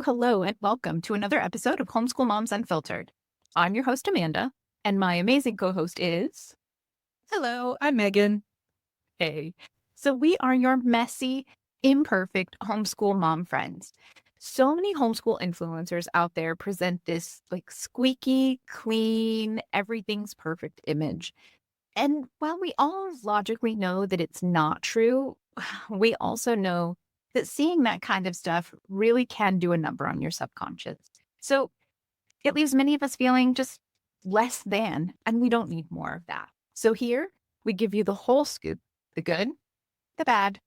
Hello, and welcome to another episode of Homeschool Moms Unfiltered. I'm your host, Amanda, and my amazing co host is. Hello, I'm Meagan. Hey. So, we are your messy, imperfect homeschool mom friends. So many homeschool influencers out there present this like squeaky, clean, everything's perfect image. And while we all logically know that it's not true, we also know that seeing that kind of stuff really can do a number on your subconscious. So it leaves many of us feeling just less than, and we don't need more of that. So here we give you the whole scoop, the good, the bad,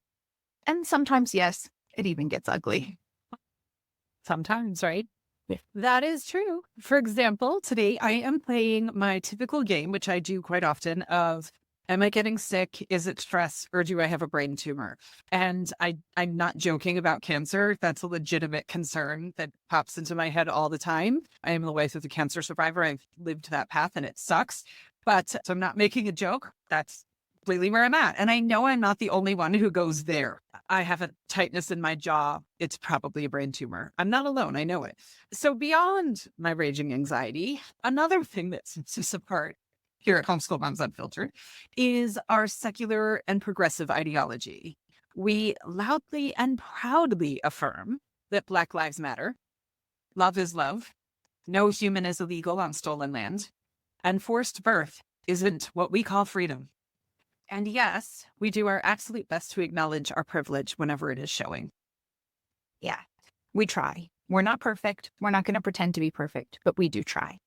and sometimes, yes, it even gets ugly. Sometimes, right? Yeah. That is true. For example, today I am playing my typical game, which I do quite often, of am I getting sick? Is it stress? Or do I have a brain tumor? And I'm not joking about cancer. That's a legitimate concern that pops into my head all the time. I am the wife of a cancer survivor. I've lived that path and it sucks. But so I'm not making a joke. That's completely where I'm at. And I know I'm not the only one who goes there. I have a tightness in my jaw. It's probably a brain tumor. I'm not alone. I know it. So beyond my raging anxiety, another thing that sets us apart here at Homeschool Moms Unfiltered is our secular and progressive ideology. We loudly and proudly affirm that Black Lives Matter, love is love, no human is illegal on stolen land, and forced birth isn't what we call freedom. And yes, we do our absolute best to acknowledge our privilege whenever it is showing. Yeah, we try. We're not perfect. We're not going to pretend to be perfect, but we do try.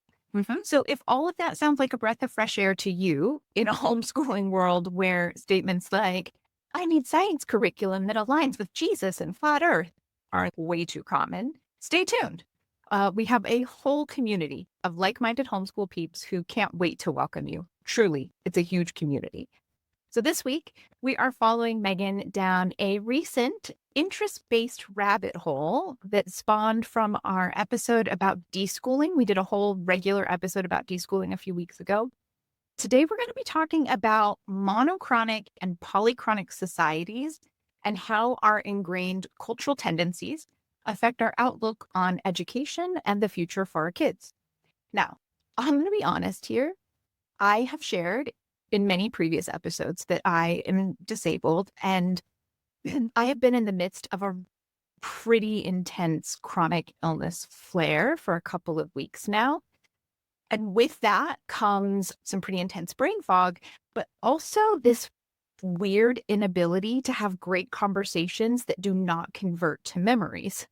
So if all of that sounds like a breath of fresh air to you in a homeschooling world where statements like, I need science curriculum that aligns with Jesus and flat earth are way too common, stay tuned. We have a whole community of like-minded homeschool peeps who can't wait to welcome you. Truly, it's a huge community. So this week, we are following Meagan down a recent interest-based rabbit hole that spawned from our episode about deschooling. We did a whole regular episode about deschooling a few weeks ago. Today, we're going to be talking about monochronic and polychronic societies and how our ingrained cultural tendencies affect our outlook on education and the future for our kids. Now, I'm going to be honest here. I have shared in many previous episodes that I am disabled, and I have been in the midst of a pretty intense chronic illness flare for a couple of weeks now. And with that comes some pretty intense brain fog, but also this weird inability to have great conversations that do not convert to memories.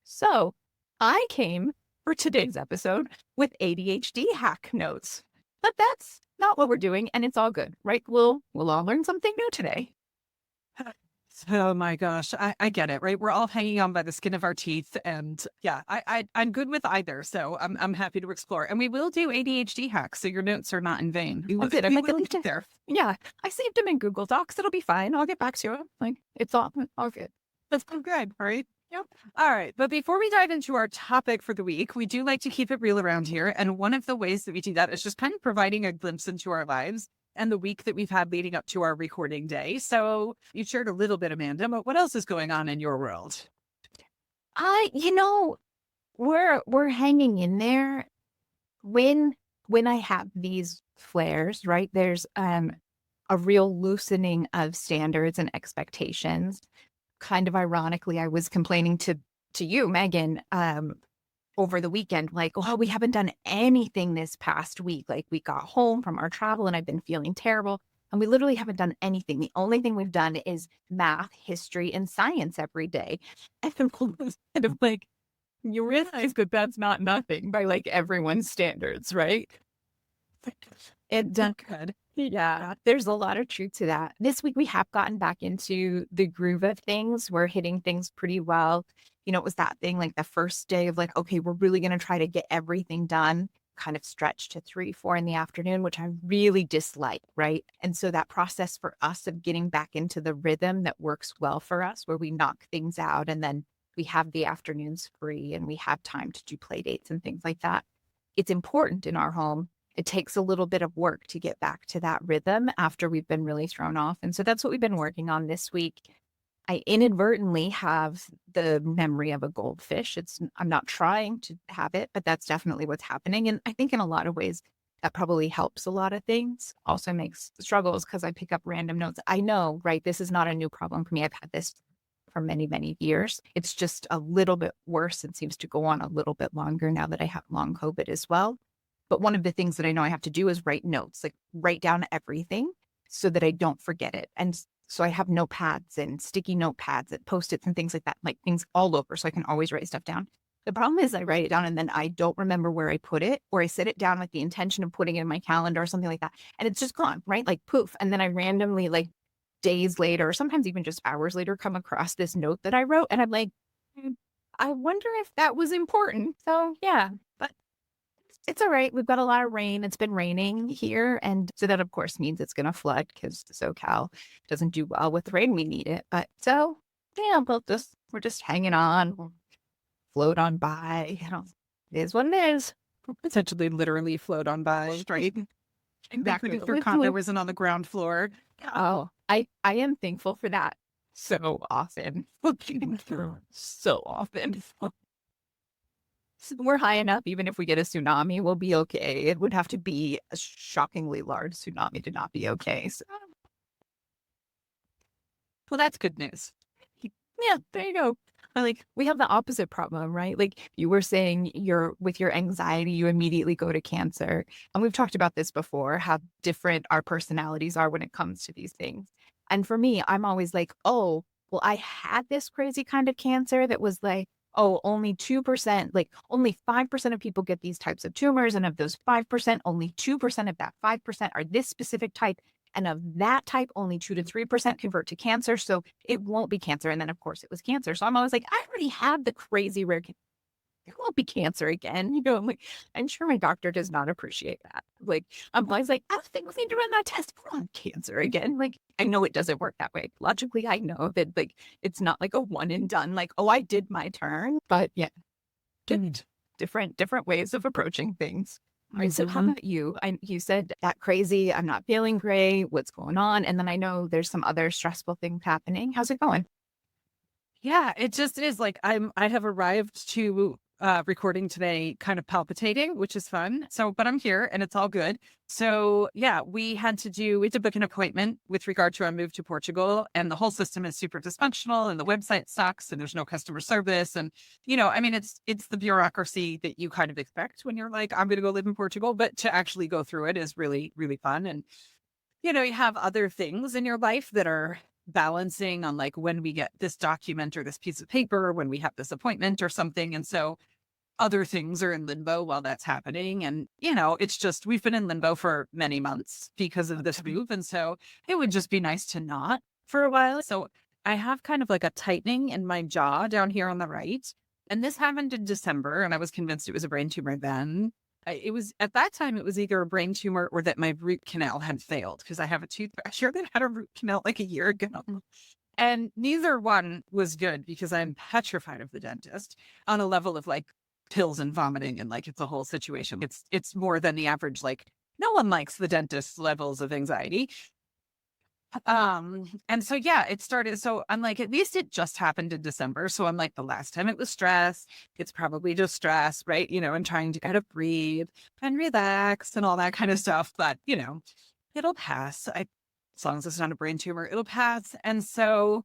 So I came for today's episode with ADHD hack notes. But that's not what we're doing, and it's all good, right? We'll all learn something new today. Oh my gosh, I get it, right? We're all hanging on by the skin of our teeth, and yeah, I'm good with either, so I'm happy to explore. And we will do ADHD hacks, so your notes are not in vain. Oh, good. I'm We like, will get there. Yeah, I saved them in Google Docs. It'll be fine. I'll get back to you. Like, it's all good. That's so good, right? Yep. All right. But before we dive into our topic for the week, we do like to keep it real around here. And one of the ways that we do that is just kind of providing a glimpse into our lives and the week that we've had leading up to our recording day. So you shared a little bit, Amanda, but what else is going on in your world? You know, we're hanging in there. When I have these flares, right? There's a real loosening of standards and expectations. Kind of ironically, I was complaining to you, Meagan, over the weekend, like, oh, we haven't done anything this past week. Like, we got home from our travel and I've been feeling terrible. And we literally haven't done anything. The only thing we've done is math, history, and science every day. And it was kind of like, you realize that that's not nothing by like everyone's standards, right? It Good. Yeah, there's a lot of truth to that. This week, we have gotten back into the groove of things. We're hitting things pretty well. You know, it was that thing like the first day of like, okay, we're really going to try to get everything done, kind of stretched to 3, 4 in the afternoon, which I really dislike, right? And so that process for us of getting back into the rhythm that works well for us, where we knock things out and then we have the afternoons free and we have time to do play dates and things like that. It's important in our home. It takes a little bit of work to get back to that rhythm after we've been really thrown off. And so that's what we've been working on this week. I inadvertently have the memory of a goldfish. I'm not trying to have it, but that's definitely what's happening. And I think in a lot of ways, that probably helps a lot of things. Also makes struggles because I pick up random notes. I know, right? This is not a new problem for me. I've had this for many, many years. It's just a little bit worse and seems to go on a little bit longer now that I have long COVID as well. But one of the things that I know I have to do is write notes, like write down everything so that I don't forget it. And so I have notepads and sticky notepads and post-its and things like things all over. So I can always write stuff down. The problem is I write it down and then I don't remember where I put it, or I set it down with the intention of putting it in my calendar or something like that. And it's just gone, right? Like poof. And then I randomly, like days later, or sometimes even just hours later, come across this note that I wrote. And I'm like, I wonder if that was important. So yeah, but it's all right. We've got a lot of rain. It's been raining here. And so that, of course, means it's going to flood because SoCal doesn't do well with rain. We need it. But so, yeah, we're just hanging on. We'll float on by. It is what it is. Potentially literally float on by. Straight. Exactly. If your condo isn't on the ground floor. Oh, I am thankful for that. So often. So often. We're high enough. Even if we get a tsunami, we'll be okay. It would have to be a shockingly large tsunami to not be okay. So, well, that's good news. Yeah, there you go. We have the opposite problem, right? Like you were saying, with your anxiety, you immediately go to cancer. And we've talked about this before, how different our personalities are when it comes to these things. And for me, I'm always like, oh, well, I had this crazy kind of cancer that was like, oh, only 2%, like only 5% of people get these types of tumors. And of those 5%, only 2% of that 5% are this specific type. And of that type, only 2 to 3% convert to cancer. So it won't be cancer. And then, of course, it was cancer. So I'm always like, I already had the crazy rare cancer. It won't be cancer again. I'm like, I'm sure my doctor does not appreciate that. Like, I'm always like, I don't think we need to run that test on cancer again. Like, I know it doesn't work that way. Logically, I know that, like, it's not like a one and done, like, oh, I did my turn. But yeah, different ways of approaching things. All right. So how about you? You said that crazy, I'm not feeling great. What's going on? And then I know there's some other stressful things happening. How's it going? Yeah, it just is like I have arrived to recording today kind of palpitating, which is fun. So, but I'm here and it's all good. So yeah, we had to book an appointment with regard to our move to Portugal, and the whole system is super dysfunctional and the website sucks and there's no customer service. And, I mean, it's the bureaucracy that you kind of expect when you're like, I'm going to go live in Portugal, but to actually go through it is really, really fun. And, you have other things in your life that are balancing on like when we get this document or this piece of paper, when we have this appointment or something. And so other things are in limbo while that's happening. And, it's just, we've been in limbo for many months because of this move. And so it would just be nice to not for a while. So I have kind of like a tightening in my jaw down here on the right. And this happened in December. And I was convinced it was a brain tumor then. It was at that time, it was either a brain tumor or that my root canal had failed because I have a toothbrush that had a root canal like a year ago. And neither one was good because I'm petrified of the dentist on a level of like pills and vomiting and like it's a whole situation. It's more than the average, like no one likes the dentist's levels of anxiety. And so, yeah, it started. So I'm like, at least it just happened in December. So I'm like, the last time it was stress, it's probably just stress, right? And trying to kind of breathe and relax and all that kind of stuff. But, it'll pass. As long as it's not a brain tumor, it'll pass. And so,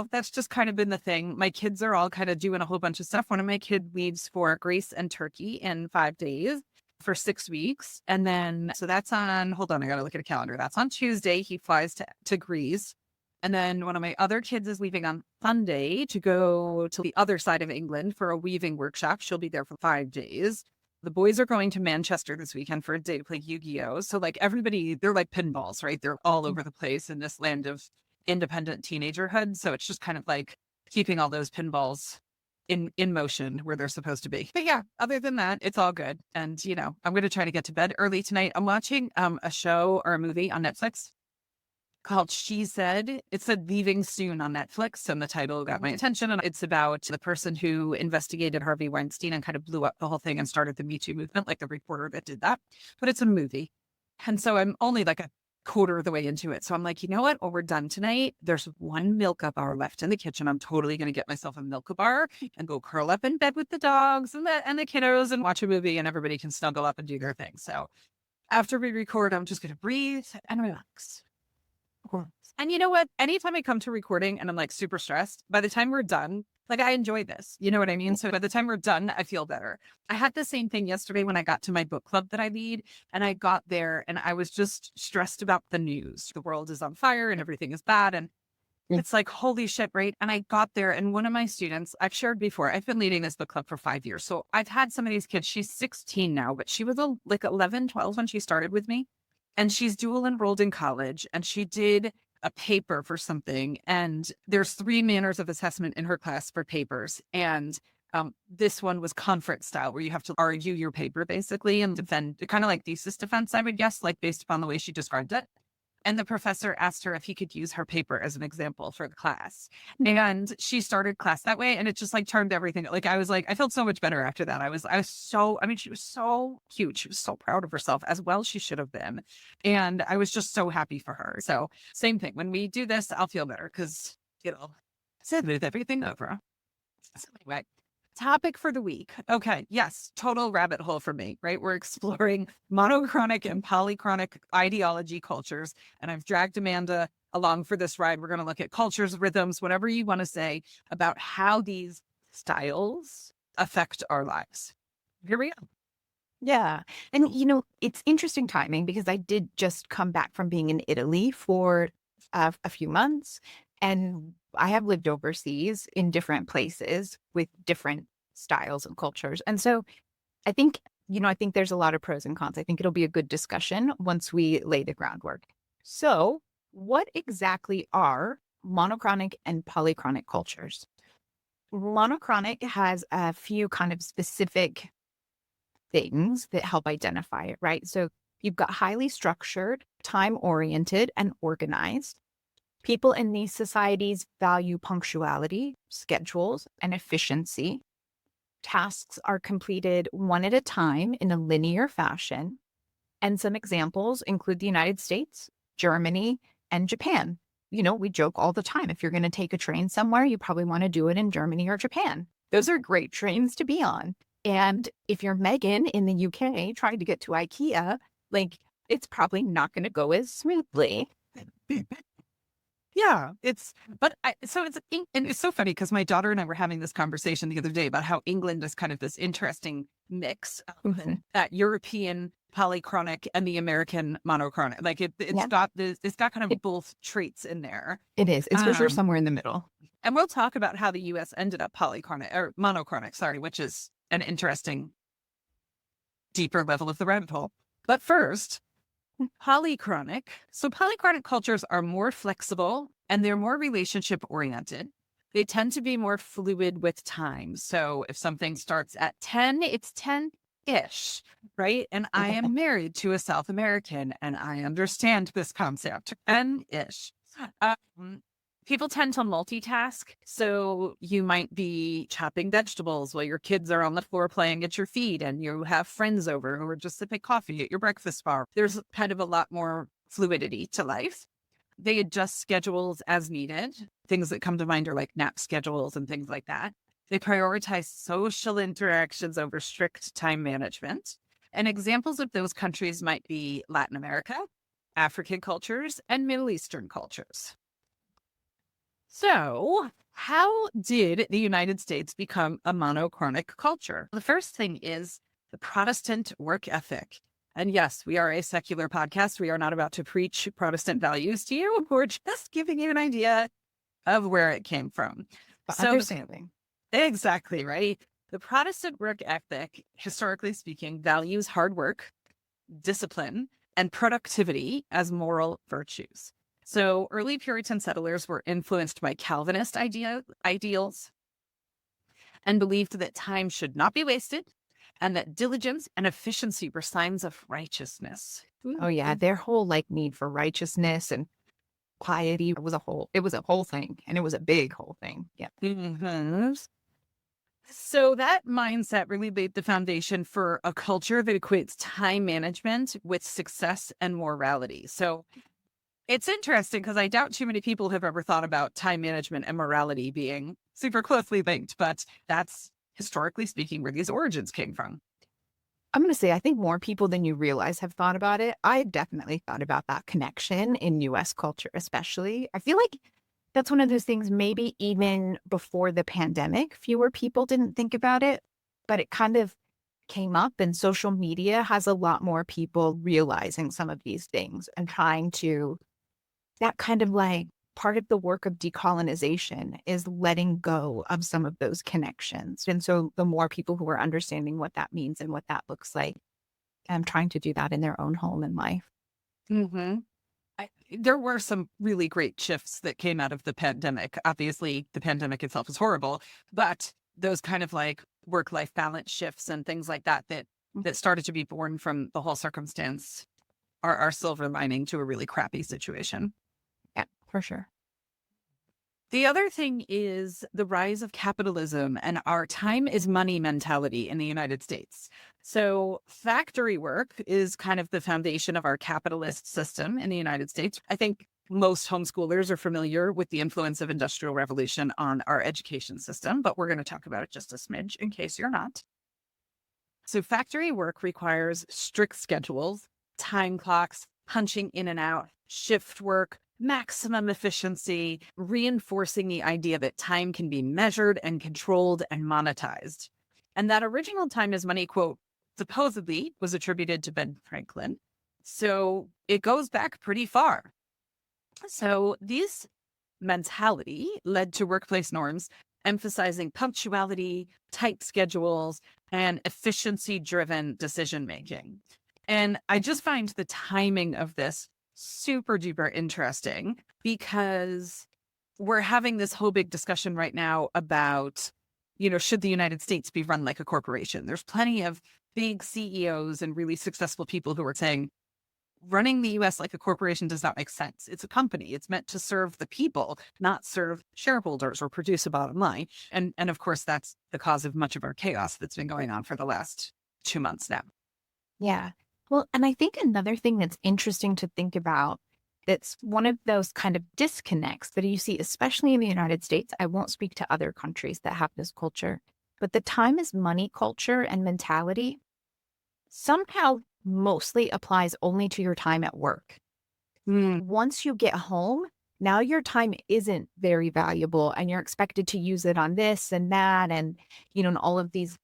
that's just kind of been the thing. My kids are all kind of doing a whole bunch of stuff. One of my kids leaves for Greece and Turkey in 5 days. For 6 weeks. And then, so that's on, hold on, I got to look at a calendar. That's on Tuesday. He flies to Greece. And then one of my other kids is leaving on Sunday to go to the other side of England for a weaving workshop. She'll be there for 5 days. The boys are going to Manchester this weekend for a day to play Yu-Gi-Oh! So like everybody, they're like pinballs, right? They're all over the place in this land of independent teenagerhood. So it's just kind of like keeping all those pinballs in motion where they're supposed to be. But yeah, other than that, it's all good. And, I'm going to try to get to bed early tonight. I'm watching a show or a movie on Netflix called She Said. It said Leaving Soon on Netflix, and the title got my attention. And it's about the person who investigated Harvey Weinstein and kind of blew up the whole thing and started the Me Too movement, like the reporter that did that. But it's a movie. And so I'm only like a quarter of the way into it. So I'm like, you know what? When we're done tonight, there's one milk bar left in the kitchen. I'm totally going to get myself a milk bar and go curl up in bed with the dogs and the kiddos and watch a movie, and everybody can snuggle up and do their thing. So after we record, I'm just going to breathe and relax. And you know what? Anytime I come to recording and I'm like super stressed, by the time we're done, like I enjoy this. You know what I mean? So by the time we're done, I feel better. I had the same thing yesterday when I got to my book club that I lead, and I got there and I was just stressed about the news. The world is on fire and everything is bad. And it's like, holy shit, right? And I got there, and one of my students, I've shared before, I've been leading this book club for 5 years. So I've had some of these kids. She's 16 now, but she was like 11, 12 when she started with me. And she's dual enrolled in college, and she did a paper for something. And there's 3 manners of assessment in her class for papers. And this one was conference style, where you have to argue your paper basically and defend, kind of like thesis defense, I would guess, like based upon the way she described it. And the professor asked her if he could use her paper as an example for the class. And she started class that way. And it just like turned everything. Like, I felt so much better after that. She was so cute. She was so proud of herself, as well she should have been. And I was just so happy for her. So same thing. When we do this, I'll feel better because, smooth everything over. So anyway, topic for the week. Okay. Yes. Total rabbit hole for me, right? We're exploring monochronic and polychronic ideology cultures. And I've dragged Amanda along for this ride. We're going to look at cultures, rhythms, whatever you want to say about how these styles affect our lives. Here we go. Yeah. And, it's interesting timing because I did just come back from being in Italy for a few months. And I have lived overseas in different places with different styles and cultures. And so I think there's a lot of pros and cons. I think it'll be a good discussion once we lay the groundwork. So what exactly are monochronic and polychronic cultures? Monochronic has a few kind of specific things that help identify it, right? So you've got highly structured, time-oriented, and organized. People in these societies value punctuality, schedules, and efficiency. Tasks are completed one at a time in a linear fashion. And some examples include the United States, Germany, and Japan. We joke all the time. If you're going to take a train somewhere, you probably want to do it in Germany or Japan. Those are great trains to be on. And if you're Meagan in the UK trying to get to IKEA, it's probably not going to go as smoothly. Yeah, it's so funny because my daughter and I were having this conversation the other day about how England is kind of this interesting mix of that European polychronic and the American monochronic. Like it's got kind of both traits in there. It is. It's for sure somewhere in the middle. And we'll talk about how the US ended up monochronic, which is an interesting deeper level of the rabbit hole. But first, polychronic. So polychronic cultures are more flexible and they're more relationship oriented. They tend to be more fluid with time. So if something starts at 10, it's 10-ish, right? And I am married to a South American and I understand this concept. 10-ish. People tend to multitask. So you might be chopping vegetables while your kids are on the floor playing at your feet and you have friends over who are just sipping coffee at your breakfast bar. There's kind of a lot more fluidity to life. They adjust schedules as needed. Things that come to mind are like nap schedules and things like that. They prioritize social interactions over strict time management. And examples of those countries might be Latin America, African cultures, and Middle Eastern cultures. So how did the United States become a monochronic culture? The first thing is the Protestant work ethic. And yes, we are a secular podcast. We are not about to preach Protestant values to you. We're just giving you an idea of where it came from. Understanding. Exactly, right? The Protestant work ethic, historically speaking, values hard work, discipline, and productivity as moral virtues. So early Puritan settlers were influenced by Calvinist ideals and believed that time should not be wasted and that diligence and efficiency were signs of righteousness. Oh yeah, their whole need for righteousness and piety was a whole thing, and it was a big whole thing. Yeah. Mm-hmm. So that mindset really laid the foundation for a culture that equates time management with success and morality. So It's interesting because I doubt too many people have ever thought about time management and morality being super closely linked, but that's historically speaking where these origins came from. I'm going to say, I think more people than you realize have thought about it. I definitely thought about that connection in US culture, especially. I feel like that's one of those things, maybe even before the pandemic, fewer people didn't think about it, but it kind of came up, and social media has a lot more people realizing some of these things and trying to, that kind of like part of the work of decolonization is letting go of some of those connections. And so the more people who are understanding what that means and what that looks like, and trying to do that in their own home and life. Hmm. There were some really great shifts that came out of the pandemic. Obviously, the pandemic itself is horrible, but those kind of like work-life balance shifts and things like that that started to be born from the whole circumstance are silver lining to a really crappy situation. Yeah, for sure. The other thing is the rise of capitalism and our time is money mentality in the United States. So, factory work is kind of the foundation of our capitalist system in the United States. I think most homeschoolers are familiar with the influence of industrial revolution on our education system, but we're going to talk about it just a smidge in case you're not. So, factory work requires strict schedules, time clocks, punching in and out, shift work, maximum efficiency, reinforcing the idea that time can be measured and controlled and monetized. And that original time is money quote supposedly was attributed to Ben Franklin. So it goes back pretty far. So this mentality led to workplace norms emphasizing punctuality, tight schedules, and efficiency driven decision making. And I just find the timing of this super duper interesting because we're having this whole big discussion right now about, should the United States be run like a corporation? There's plenty of big CEOs and really successful people who are saying, running the US like a corporation does not make sense. It's a company. It's meant to serve the people, not serve shareholders or produce a bottom line. And of course, that's the cause of much of our chaos that's been going on for the last 2 months now. Yeah. Well, and I think another thing that's interesting to think about, that's one of those kind of disconnects that you see, especially in the United States. I won't speak to other countries that have this culture, but the time is money culture and mentality somehow mostly applies only to your time at work. Once you get home, now your time isn't very valuable and you're expected to use it on this and that and, and all of these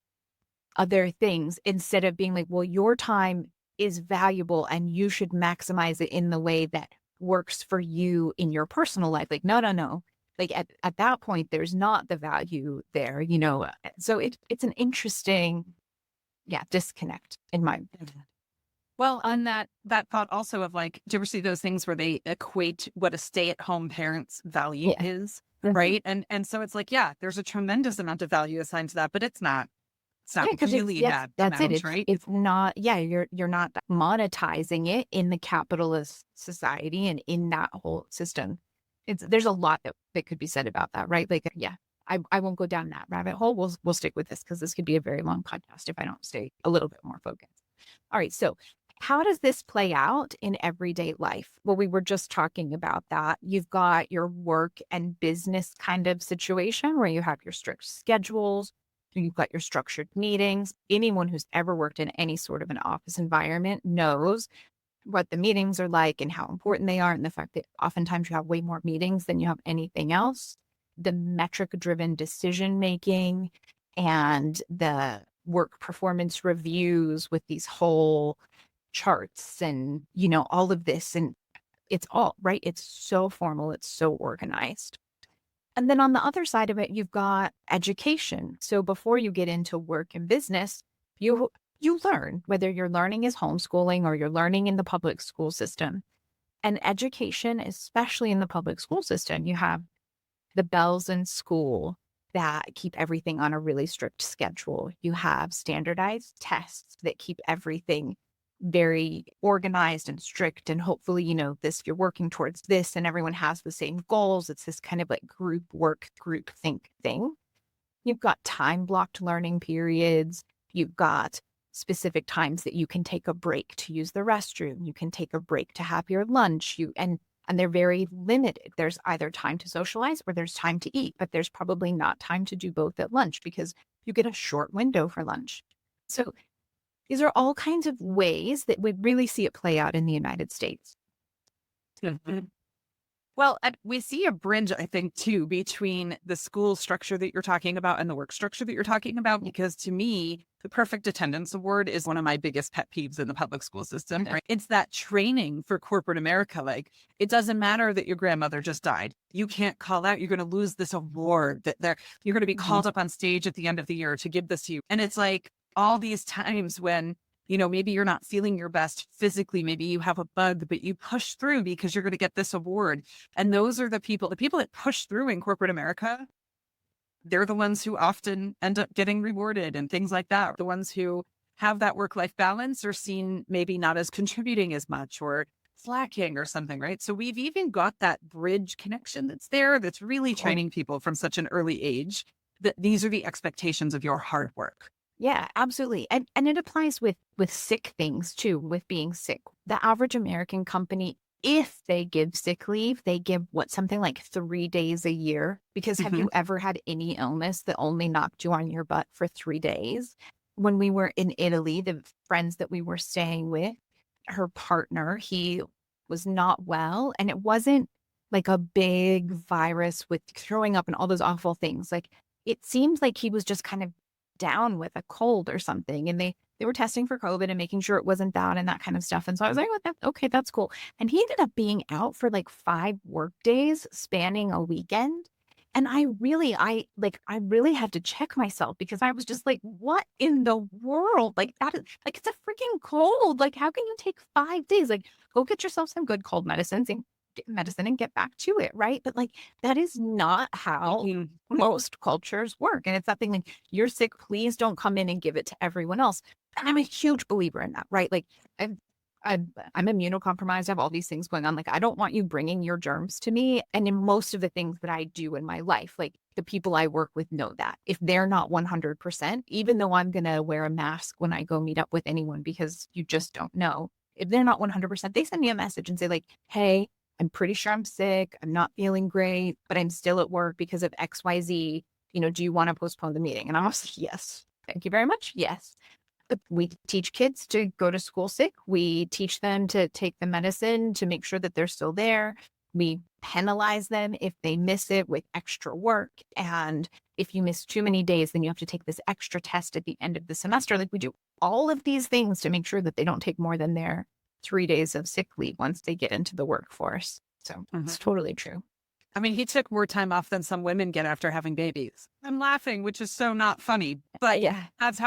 other things, instead of being like, well, your time is valuable and you should maximize it in the way that works for you in your personal life. Like, no, no, no. Like at that point, there's not the value there, So it's an interesting, disconnect in my opinion. Well, on that thought also of like, do you ever see those things where they equate what a stay-at-home parent's value Yeah. is, Mhm. right? And so it's like, yeah, there's a tremendous amount of value assigned to that, but it's not Yeah, because really that that's it. amount, right? It's not, you're not monetizing it in the capitalist society and in that whole system. There's a lot that could be said about that, right? Like, yeah, I won't go down that rabbit hole. We'll stick with this because this could be a very long podcast if I don't stay a little bit more focused. All right, so how does this play out in everyday life? Well, we were just talking about that. You've got your work and business kind of situation where you have your strict schedules, you've got your structured meetings. Anyone who's ever worked in any sort of an office environment knows what the meetings are like and how important they are, and the fact that oftentimes you have way more meetings than you have anything else. The metric-driven decision making and the work performance reviews with these whole charts and, all of this. And it's all right. It's so formal. It's so organized. And then on the other side of it, you've got education. So before you get into work and business, you learn, whether you're learning as homeschooling or you're learning in the public school system. And education, especially in the public school system, you have the bells in school that keep everything on a really strict schedule. You have standardized tests that keep everything very organized and strict. And hopefully, this, you're working towards this and everyone has the same goals. It's this kind of like group work, group think thing. You've got time blocked learning periods. You've got specific times that you can take a break to use the restroom. You can take a break to have your lunch. And and they're very limited. There's either time to socialize or there's time to eat, but there's probably not time to do both at lunch because you get a short window for lunch. So these are all kinds of ways that we really see it play out in the United States. Well, we see a bridge, I think, too, between the school structure that you're talking about and the work structure that you're talking about, because to me, the perfect attendance award is one of my biggest pet peeves in the public school system. Right? It's that training for corporate America. Like, it doesn't matter that your grandmother just died. You can't call out. You're going to lose this award you're going to be called up on stage at the end of the year to give this to you. And it's like all these times when maybe you're not feeling your best physically, maybe you have a bug, but you push through because you're going to get this award. And those are the people that push through in corporate America. They're the ones who often end up getting rewarded and things like that. The ones who have that work-life balance are seen maybe not as contributing as much or slacking or something, right? So we've even got that bridge connection that's there, that's really training people from such an early age that these are the expectations of your hard work. Yeah, absolutely. And it applies with sick things too, with being sick. The average American company, if they give sick leave, they give something like 3 days a year. Because have you ever had any illness that only knocked you on your butt for 3 days? When we were in Italy, the friends that we were staying with, her partner, he was not well. And it wasn't like a big virus with throwing up and all those awful things. Like, it seems like he was just kind of down with a cold or something, and they were testing for COVID and making sure it wasn't that and that kind of stuff. And so I was like, okay, that's cool. And he ended up being out for like 5 work days spanning a weekend. And I really had to check myself because I was just like, what in the world? Like, that is like, it's a freaking cold. Like, how can you take 5 days? Like, go get yourself some good cold medicines and get back to it, right? But like, that is not how most cultures work. And it's that thing like, you're sick, please don't come in and give it to everyone else. And I'm a huge believer in that, right? Like, I'm immunocompromised. I have all these things going on. Like, I don't want you bringing your germs to me. And in most of the things that I do in my life, like, the people I work with know that if they're not 100%, even though I'm going to wear a mask when I go meet up with anyone, because you just don't know, if they're not 100%, they send me a message and say like, hey, I'm pretty sure I'm sick. I'm not feeling great, but I'm still at work because of XYZ. Do you want to postpone the meeting? And I was like, yes. Thank you very much. Yes. But we teach kids to go to school sick. We teach them to take the medicine to make sure that they're still there. We penalize them if they miss it with extra work. And if you miss too many days, then you have to take this extra test at the end of the semester. Like, we do all of these things to make sure that they don't take more than their 3 days of sick leave once they get into the workforce. So it's totally true. I mean, he took more time off than some women get after having babies. I'm laughing, which is so not funny, but yeah, that's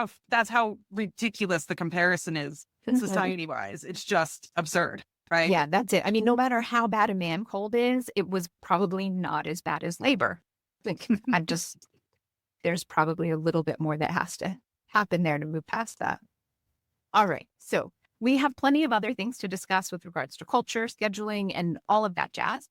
how ridiculous the comparison is society-wise. It's just absurd, right? Yeah, that's it. I mean, no matter how bad a man cold is, it was probably not as bad as labor. Like, there's probably a little bit more that has to happen there to move past that. All right. So we have plenty of other things to discuss with regards to culture, scheduling, and all of that jazz.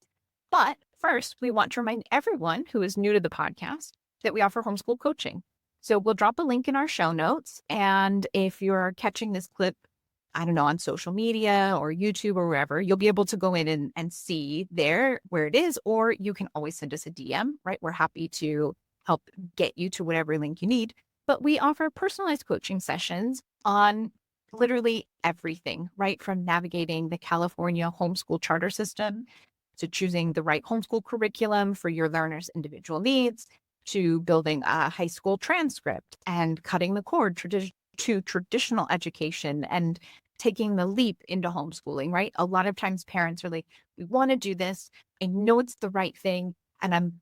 But first, we want to remind everyone who is new to the podcast that we offer homeschool coaching. So we'll drop a link in our show notes. And if you're catching this clip, I don't know, on social media or YouTube or wherever, you'll be able to go in and see there where it is, or you can always send us a DM, right? We're happy to help get you to whatever link you need. But we offer personalized coaching sessions on literally everything, right? From navigating the California homeschool charter system to choosing the right homeschool curriculum for your learners' individual needs, to building a high school transcript and cutting the cord to traditional education and taking the leap into homeschooling, right? A lot of times parents are like, we want to do this. I know it's the right thing, and I'm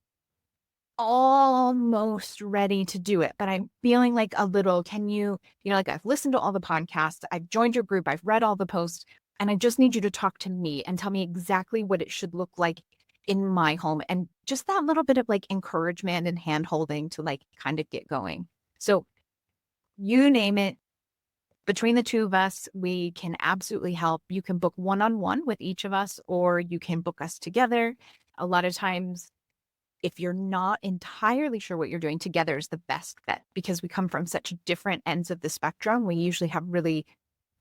almost ready to do it, but I'm feeling like a little, like, I've listened to all the podcasts, I've joined your group, I've read all the posts, and I just need you to talk to me and tell me exactly what it should look like in my home. And just that little bit of like encouragement and hand holding to like kind of get going. So you name it, between the two of us, we can absolutely help. You can book one-on-one with each of us, or you can book us together. A lot of times, if you're not entirely sure what you're doing, together is the best bet, because we come from such different ends of the spectrum. We usually have really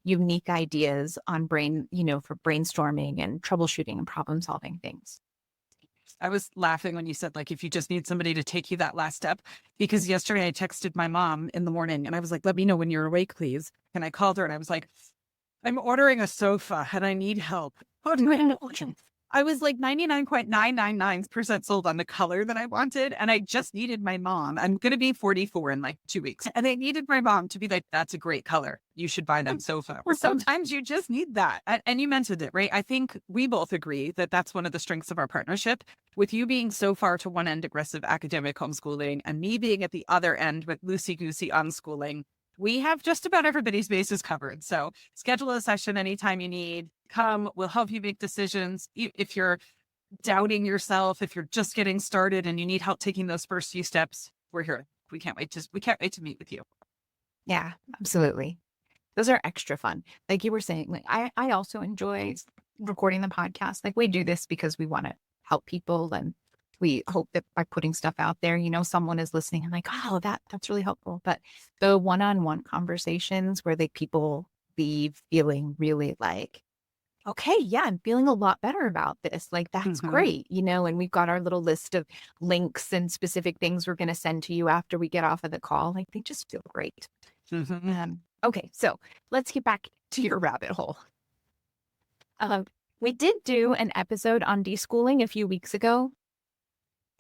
unique ideas on for brainstorming and troubleshooting and problem solving things. I was laughing when you said, like, if you just need somebody to take you that last step, because yesterday I texted my mom in the morning and I was like, let me know when you're awake, please. And I called her and I was like, I'm ordering a sofa and I need help. Oh, do I know? I was like 99.999% sold on the color that I wanted. And I just needed my mom. I'm going to be 44 in like 2 weeks. And I needed my mom to be like, that's a great color. You should buy that sofa. Or sometimes you just need that. And you mentioned it, right? I think we both agree that that's one of the strengths of our partnership. With you being so far to one end, aggressive academic homeschooling, and me being at the other end with loosey-goosey unschooling, we have just about everybody's bases covered. So schedule a session anytime you need. Come, we'll help you make decisions. If you're doubting yourself, if you're just getting started and you need help taking those first few steps, we're here. We can't wait to meet with you. Yeah, absolutely. Those are extra fun. Like you were saying, like I also enjoy recording the podcast. Like we do this because we want to help people, and we hope that by putting stuff out there, someone is listening and like, oh, that's really helpful. But the one-on-one conversations where like people leave feeling really like, okay, yeah, I'm feeling a lot better about this. Like, that's great, and we've got our little list of links and specific things we're going to send to you after we get off of the call. Like, they just feel great. Okay, so let's get back to your rabbit hole. We did do an episode on deschooling a few weeks ago.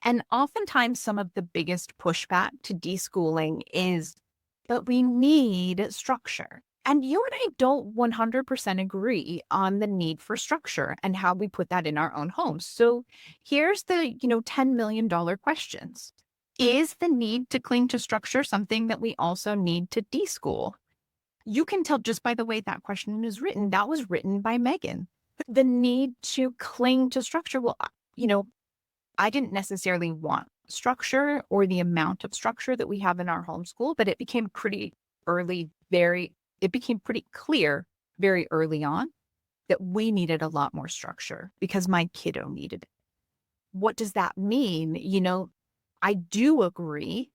And oftentimes some of the biggest pushback to deschooling is, but we need structure. And you and I don't 100% agree on the need for structure and how we put that in our own homes. So here's the, $10 million questions. Is the need to cling to structure something that we also need to deschool? You can tell just by the way that question is written, that was written by Meagan. The need to cling to structure. Well, I didn't necessarily want structure or the amount of structure that we have in our homeschool, but it became pretty clear very early on that we needed a lot more structure because my kiddo needed it. What does that mean? I do agree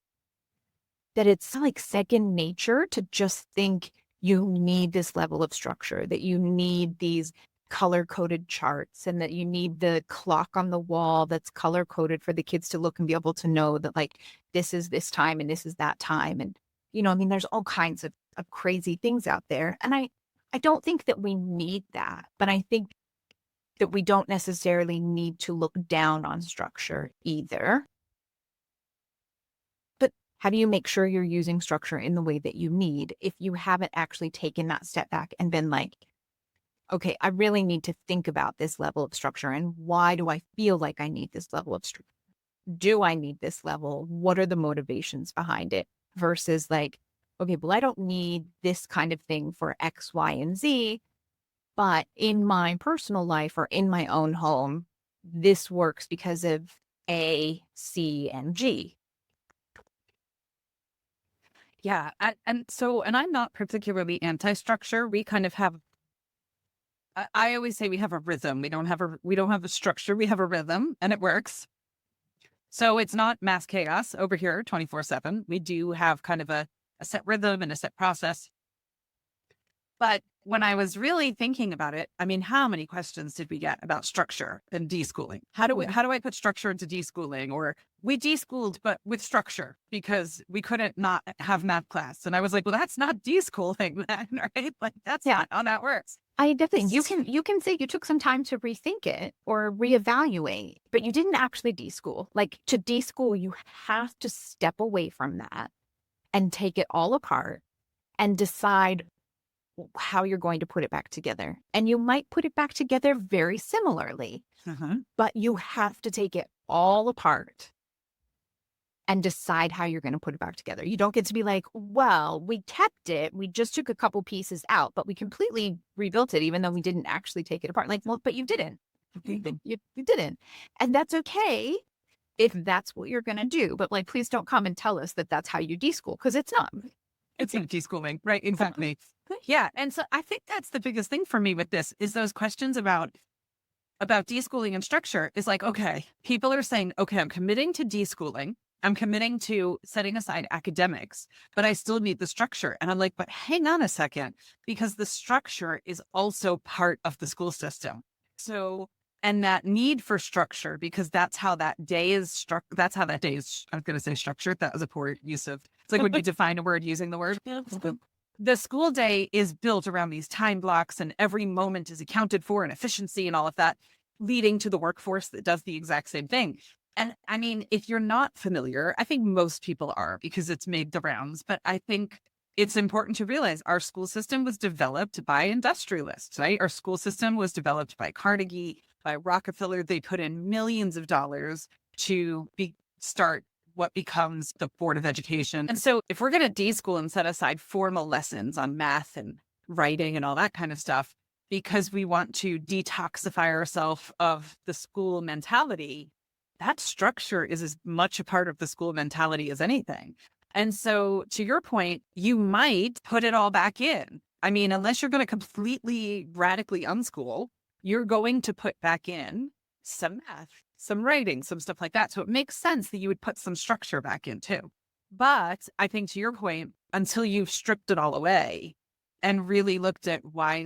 that it's like second nature to just think you need this level of structure, that you need these color-coded charts and that you need the clock on the wall that's color-coded for the kids to look and be able to know that like this is this time and this is that time. And, there's all kinds of crazy things out there. And I don't think that we need that, but I think that we don't necessarily need to look down on structure either. But how do you make sure you're using structure in the way that you need if you haven't actually taken that step back and been like, okay, I really need to think about this level of structure and why do I feel like I need this level of structure? Do I need this level? What are the motivations behind it? Versus like, okay, well, I don't need this kind of thing for X, Y, and Z, but in my personal life or in my own home, this works because of A, C, and G. Yeah. And I'm not particularly anti-structure. We kind of have, I always say we have a rhythm. We don't have a structure. We have a rhythm and it works. So it's not mass chaos over here 24/7. We do have kind of a set rhythm and a set process. But when I was really thinking about it, I mean, how many questions did we get about structure and deschooling? How do I put structure into deschooling? Or we deschooled, but with structure because we couldn't not have math class. And I was like, well, that's not deschooling then, right? Like that's not how that works. I definitely, you can say you took some time to rethink it or reevaluate, but you didn't actually deschool. Like to deschool, you have to step away from that and take it all apart and decide how you're going to put it back together. And you might put it back together very similarly, but you have to take it all apart and decide how you're going to put it back together. You don't get to be like, well, we kept it. We just took a couple pieces out, but we completely rebuilt it, even though we didn't actually take it apart. Like, well, but you didn't. You didn't. And that's okay if that's what you're going to do. But like, please don't come and tell us that that's how you deschool, because it's not. It's not deschooling, right? Exactly. Yeah. And so I think that's the biggest thing for me with this is those questions about deschooling and structure is like, okay, people are saying, okay, I'm committing to deschooling. I'm committing to setting aside academics, but I still need the structure. And I'm like, but hang on a second, because the structure is also part of the school system. So, and that need for structure, because that's how that day is that's how that day is, I was going to say structured. That was a poor use of, it's like when you define a word using the word. The school day is built around these time blocks, and every moment is accounted for, and efficiency and all of that, leading to the workforce that does the exact same thing. And I mean, if you're not familiar, I think most people are because it's made the rounds, but I think it's important to realize our school system was developed by industrialists, right? Our school system was developed by Carnegie, by Rockefeller. They put in millions of dollars to start what becomes the Board of Education. And so if we're going to deschool and set aside formal lessons on math and writing and all that kind of stuff, because we want to detoxify ourselves of the school mentality, that structure is as much a part of the school mentality as anything. And so to your point, you might put it all back in. I mean, unless you're going to completely radically unschool, you're going to put back in some math, some writing, some stuff like that. So it makes sense that you would put some structure back in too. But I think to your point, until you've stripped it all away and really looked at why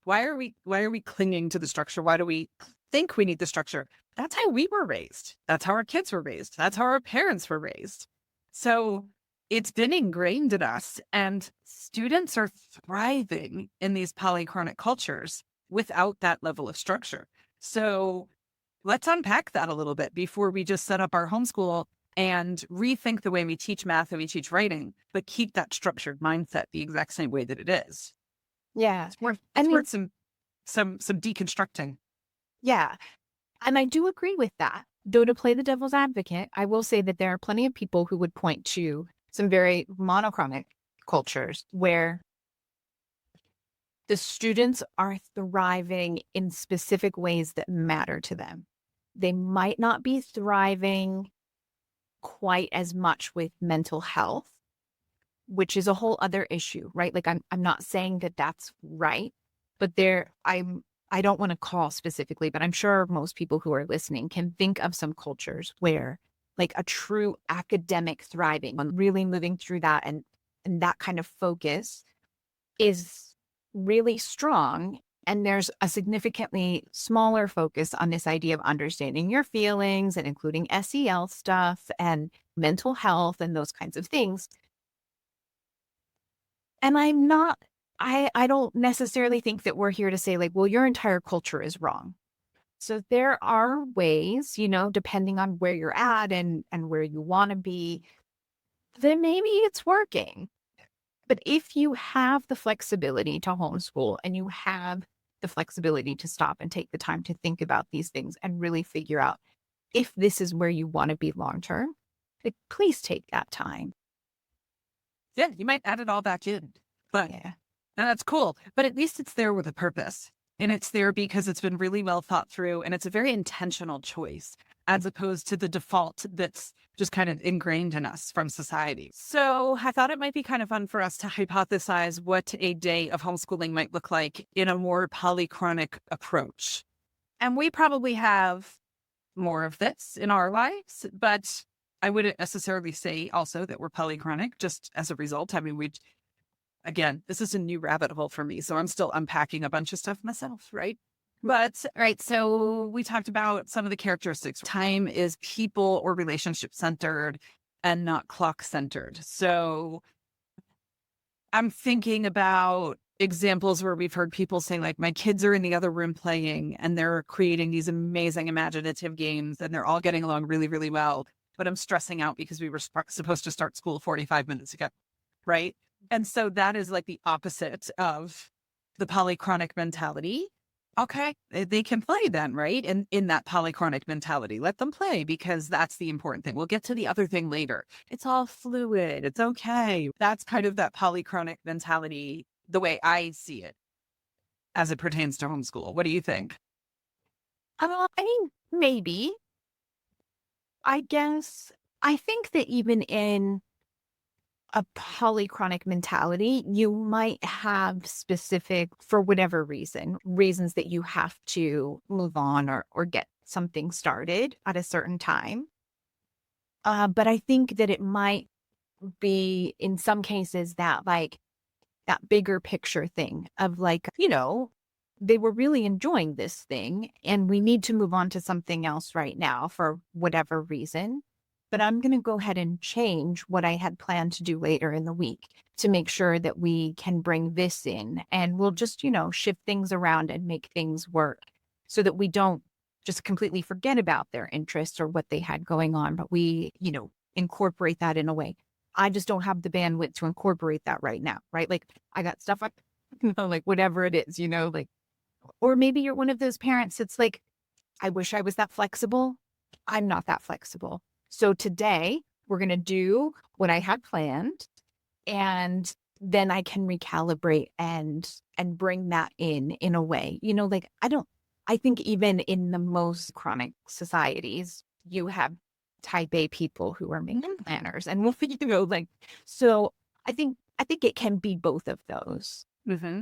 are we clinging to the structure? Why do we think we need the structure? That's how we were raised. That's how our kids were raised. That's how our parents were raised. So it's been ingrained in us, and students are thriving in these polychronic cultures without that level of structure. So let's unpack that a little bit before we just set up our homeschool and rethink the way we teach math and we teach writing, but keep that structured mindset the exact same way that it is. Yeah. It's worth some deconstructing. Yeah. And I do agree with that. Though to play the devil's advocate, I will say that there are plenty of people who would point to some very monochromic cultures where the students are thriving in specific ways that matter to them. They might not be thriving quite as much with mental health, which is a whole other issue, right? Like I'm not saying that that's right, but I don't want to call specifically, but I'm sure most people who are listening can think of some cultures where like a true academic thriving and really moving through that and that kind of focus is really strong. And there's a significantly smaller focus on this idea of understanding your feelings and including SEL stuff and mental health and those kinds of things. And I don't necessarily think that we're here to say like, well, your entire culture is wrong. So there are ways, depending on where you're at and where you want to be, then maybe it's working. But if you have the flexibility to homeschool and you have the flexibility to stop and take the time to think about these things and really figure out if this is where you want to be long term, like, please take that time. Yeah, you might add it all back in, but Yeah. and that's cool. But at least it's there with a purpose. And it's there because it's been really well thought through, and it's a very intentional choice as opposed to the default that's just kind of ingrained in us from society. So I thought it might be kind of fun for us to hypothesize what a day of homeschooling might look like in a more polychronic approach. And we probably have more of this in our lives, but I wouldn't necessarily say also that we're polychronic just as a result. I mean, again, this is a new rabbit hole for me, so I'm still unpacking a bunch of stuff myself, right? But, right, so we talked about some of the characteristics. Time is people or relationship centered and not clock centered. So I'm thinking about examples where we've heard people say, like, my kids are in the other room playing and they're creating these amazing imaginative games and they're all getting along really, really well. But I'm stressing out because we were supposed to start school 45 minutes ago, right? And so that is like the opposite of the polychronic mentality. Okay, they can play then, right? And in that polychronic mentality, let them play because that's the important thing. We'll get to the other thing later. It's all fluid. It's okay. That's kind of that polychronic mentality, the way I see it as it pertains to homeschool. What do you think? I mean, maybe. I guess I think that even in a polychronic mentality, you might have specific, for whatever reasons that you have to move on or get something started at a certain time. But I think that it might be in some cases that like that bigger picture thing of like, they were really enjoying this thing and we need to move on to something else right now for whatever reason. But I'm going to go ahead and change what I had planned to do later in the week to make sure that we can bring this in and we'll just, shift things around and make things work so that we don't just completely forget about their interests or what they had going on, but we, incorporate that in a way. I just don't have the bandwidth to incorporate that right now, right? Like I got stuff up, like whatever it is, like, or maybe you're one of those parents that's like, I wish I was that flexible. I'm not that flexible. So today we're going to do what I had planned and then I can recalibrate and bring that in a way, like I think even in the most chronic societies, you have type A people who are making planners and we'll like, so I think it can be both of those. Mm-hmm.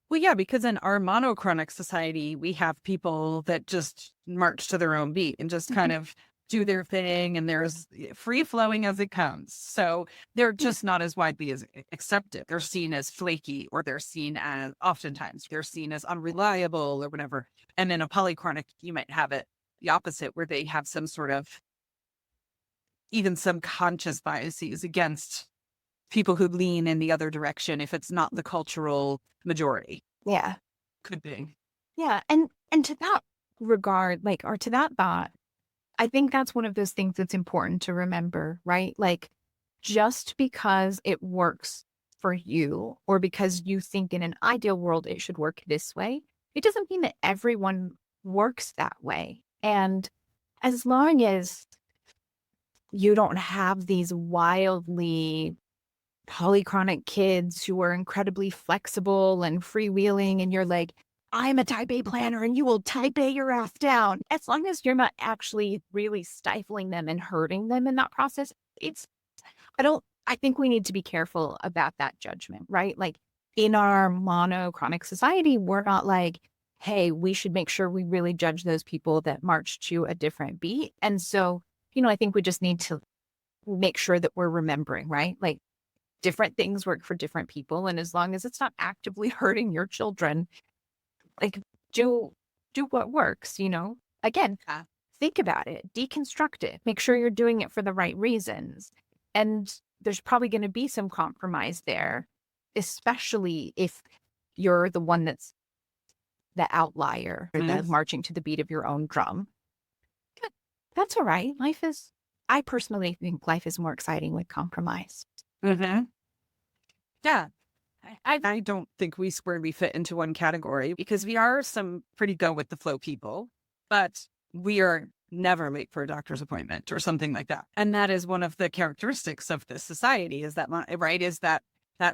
Well, yeah, because in our monochronic society, we have people that just march to their own beat and just kind of do their thing, and there's free flowing as it comes. So they're just not as widely as accepted. They're seen as flaky, or oftentimes they're seen as unreliable or whatever. And in a polychronic, you might have it the opposite, where they have some sort of even some conscious biases against people who lean in the other direction if it's not the cultural majority. Yeah. Could be. Yeah. And to that regard, like, or to that thought, I think that's one of those things that's important to remember, right? Like, just because it works for you or because you think in an ideal world it should work this way, it doesn't mean that everyone works that way. And as long as you don't have these wildly polychronic kids who are incredibly flexible and freewheeling, and you're like, I'm a type A planner and you will type A your ass down. As long as you're not actually really stifling them and hurting them in that process, I think we need to be careful about that judgment, right? Like in our monochronic society, we're not like, hey, we should make sure we really judge those people that march to a different beat. And so, I think we just need to make sure that we're remembering, right? Like different things work for different people. And as long as it's not actively hurting your children, like do what works, Again, think about it, deconstruct it, make sure you're doing it for the right reasons. And there's probably going to be some compromise there, especially if you're the one that's the outlier or the marching to the beat of your own drum. Good. That's all right. I personally think life is more exciting with compromise. Mm-hmm. Yeah. I don't think we squarely fit into one category because we are some pretty go with the flow people, but we are never late for a doctor's appointment or something like that. And that is one of the characteristics of this society is that, right, is that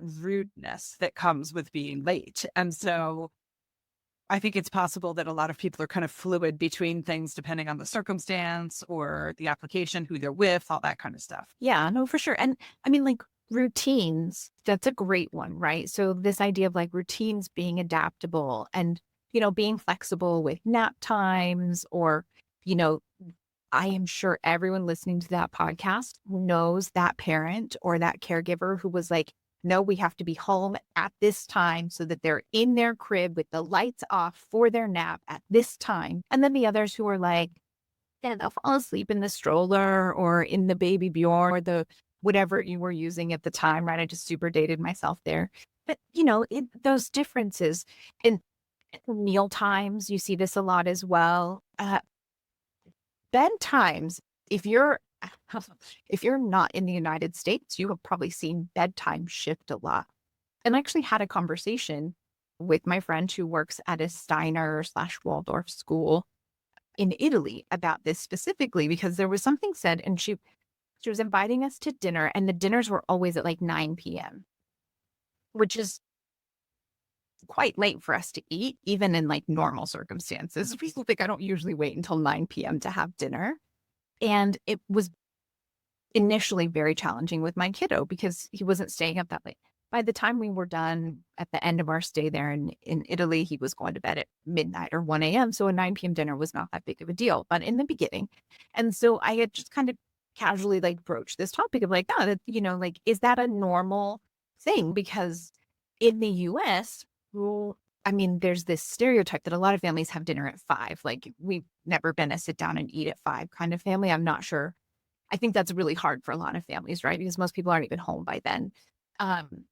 rudeness that comes with being late. And so I think it's possible that a lot of people are kind of fluid between things depending on the circumstance or the application, who they're with, all that kind of stuff. Yeah, no, for sure. And I mean, like routines, that's a great one, right? So this idea of like routines being adaptable and, being flexible with nap times or, I am sure everyone listening to that podcast knows that parent or that caregiver who was like, no, we have to be home at this time so that they're in their crib with the lights off for their nap at this time. And then the others who are like, yeah, they'll fall asleep in the stroller or in the baby Bjorn or the whatever you were using at the time, right? I just super dated myself there. But, those differences in meal times, you see this a lot as well. Bedtimes, if you're not in the United States, you have probably seen bedtime shift a lot. And I actually had a conversation with my friend who works at a Steiner/Waldorf school in Italy about this specifically because there was something said and she was inviting us to dinner and the dinners were always at like 9 p.m., which is quite late for us to eat, even in like normal circumstances. People think I don't usually wait until 9 p.m. to have dinner. And it was initially very challenging with my kiddo because he wasn't staying up that late. By the time we were done at the end of our stay there in Italy, he was going to bed at midnight or 1 a.m. So a 9 p.m. dinner was not that big of a deal, but in the beginning. And so I had just kind of casually like broach this topic of like, oh, that, like, is that a normal thing? Because in the US, well, I mean, there's this stereotype that a lot of families have dinner at 5. Like, we've never been a sit down and eat at 5 kind of family. I'm not sure. I think that's really hard for a lot of families, right? Because most people aren't even home by then. Um,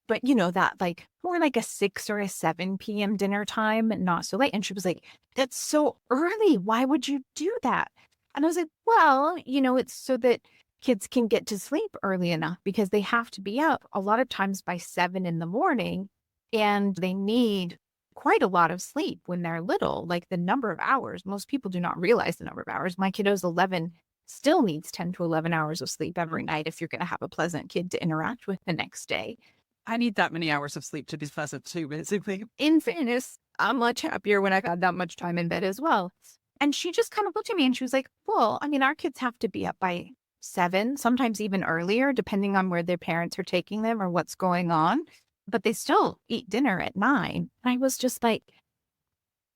but that like more like a 6 or a 7 p.m. dinner time, not so late. And she was like, that's so early. Why would you do that? And I was like, well, it's so that kids can get to sleep early enough because they have to be up a lot of times by 7 in the morning and they need quite a lot of sleep when they're little, like the number of hours. Most people do not realize the number of hours. My kiddo's 11 still needs 10 to 11 hours of sleep every night if you're going to have a pleasant kid to interact with the next day. I need that many hours of sleep to be pleasant too, basically. In fairness, I'm much happier when I've had that much time in bed as well. And she just kind of looked at me and she was like, well, I mean, our kids have to be up by 7, sometimes even earlier, depending on where their parents are taking them or what's going on. But they still eat dinner at 9. And I was just like,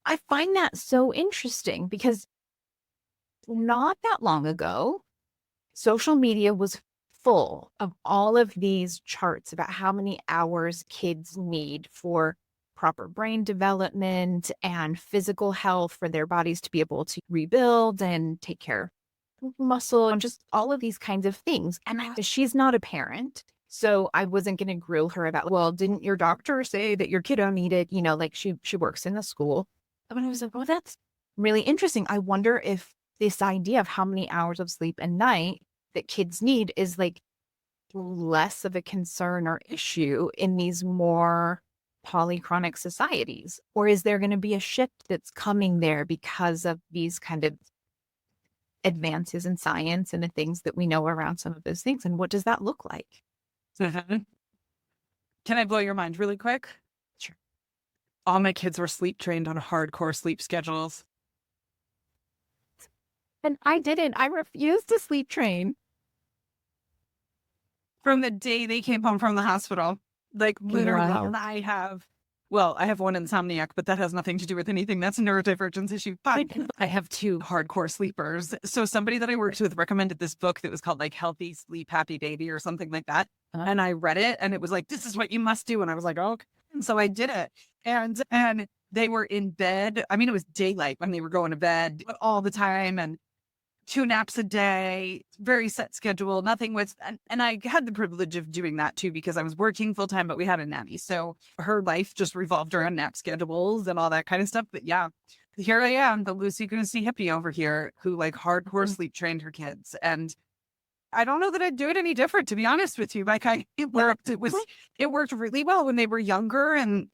I find that so interesting because not that long ago, social media was full of all of these charts about how many hours kids need for proper brain development and physical health for their bodies to be able to rebuild and take care of muscle and just all of these kinds of things. And she's not a parent. So I wasn't going to grill her about, well, didn't your doctor say that your kiddo needed, like she works in the school. And I was like, oh, that's really interesting. I wonder if this idea of how many hours of sleep a night that kids need is like less of a concern or issue in these more polychronic societies? Or is there going to be a shift that's coming there because of these kind of advances in science and the things that we know around some of those things? And what does that look like? Can I blow your mind really quick? Sure. All my kids were sleep trained on hardcore sleep schedules. And I didn't. I refused to sleep train. From the day they came home from the hospital. Like literally, Wow. and I have one insomniac, but that has nothing to do with anything. That's a neurodivergence issue. But I have 2 hardcore sleepers. So somebody that I worked with recommended this book that was called like Healthy Sleep, Happy Baby or something like that. And I read it and it was like, this is what you must do. And I was like, oh, okay. And so I did it. And they were in bed. I mean, it was daylight when they were going to bed all the time and 2 naps a day, very set schedule. Nothing was, and I had the privilege of doing that too, because I was working full time, but we had a nanny. So her life just revolved around nap schedules and all that kind of stuff. But yeah, here I am, the loosey-goosey hippie over here who like hardcore sleep trained her kids. And I don't know that I'd do it any different, to be honest with you. Like it worked really well when they were younger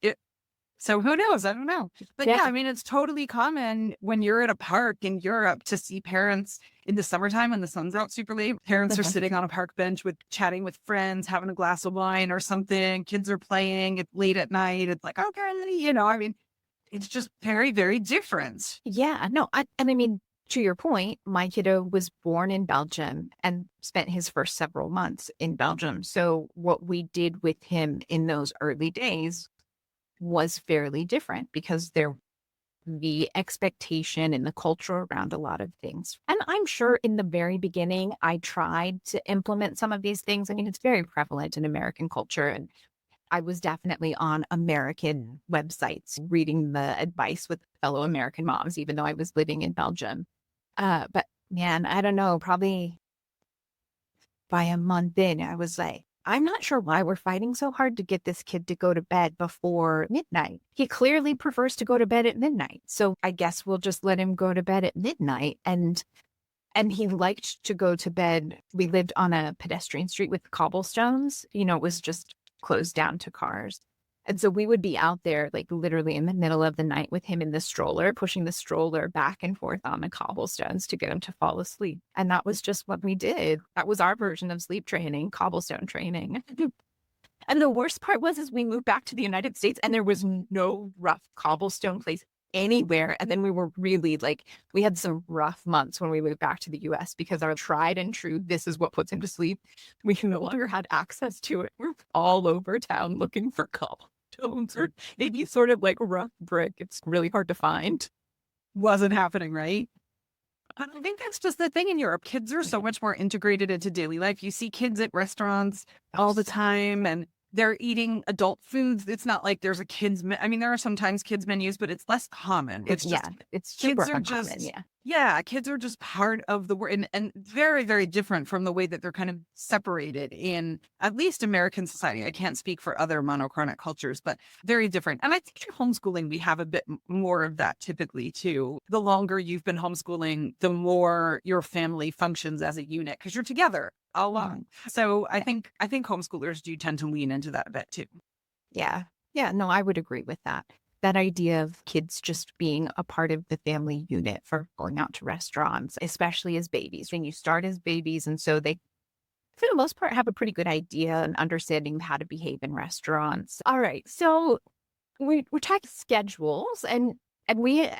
so who knows? I don't know. But yeah, I mean, it's totally common when you're at a park in Europe to see parents in the summertime when the sun's out super late. Parents are sitting on a park bench chatting with friends, having a glass of wine or something. Kids are playing. It's late at night. It's like, okay, I mean, it's just very, very different. Yeah, no. I mean, to your point, my kiddo was born in Belgium and spent his first several months in Belgium. So what we did with him in those early days was fairly different because the expectation and the culture around a lot of things. And I'm sure in the very beginning, I tried to implement some of these things. I mean, it's very prevalent in American culture. And I was definitely on American websites reading the advice with fellow American moms, even though I was living in Belgium. But man, I don't know, probably by a month in, I was like, I'm not sure why we're fighting so hard to get this kid to go to bed before midnight. He clearly prefers to go to bed at midnight. So I guess we'll just let him go to bed at midnight. And he liked to go to bed. We lived on a pedestrian street with cobblestones. It was just closed down to cars. And so we would be out there like literally in the middle of the night with him in the stroller, pushing the stroller back and forth on the cobblestones to get him to fall asleep. And that was just what we did. That was our version of sleep training, cobblestone training. And the worst part is we moved back to the United States and there was no rough cobblestone place anywhere. And then we were really we had some rough months when we moved back to the US because our tried and true, this is what puts him to sleep. We no longer had access to it. We're all over town looking for cobblestones or maybe sort of like rough brick. It's really hard to find. Wasn't happening, right? I don't think that's just the thing in Europe. Kids are so much more integrated into daily life. You see kids at restaurants all the time and they're eating adult foods. It's not like there's a I mean, there are sometimes kids menus, but it's less common. It's just It's super kids are uncommon. just, Yeah. yeah, kids are just part of the world and very, very different from the way that they're kind of separated in at least American society. I can't speak for other monochronic cultures, but very different. And I think in homeschooling, we have a bit more of that typically too. The longer you've been homeschooling, the more your family functions as a unit because you're together all along. So I think homeschoolers do tend to lean into that a bit too. Yeah. Yeah. No, I would agree with that. That idea of kids just being a part of the family unit for going out to restaurants, especially as babies. When you start as babies, and so they, for the most part, have a pretty good idea and understanding of how to behave in restaurants. All right. So we're talking schedules and we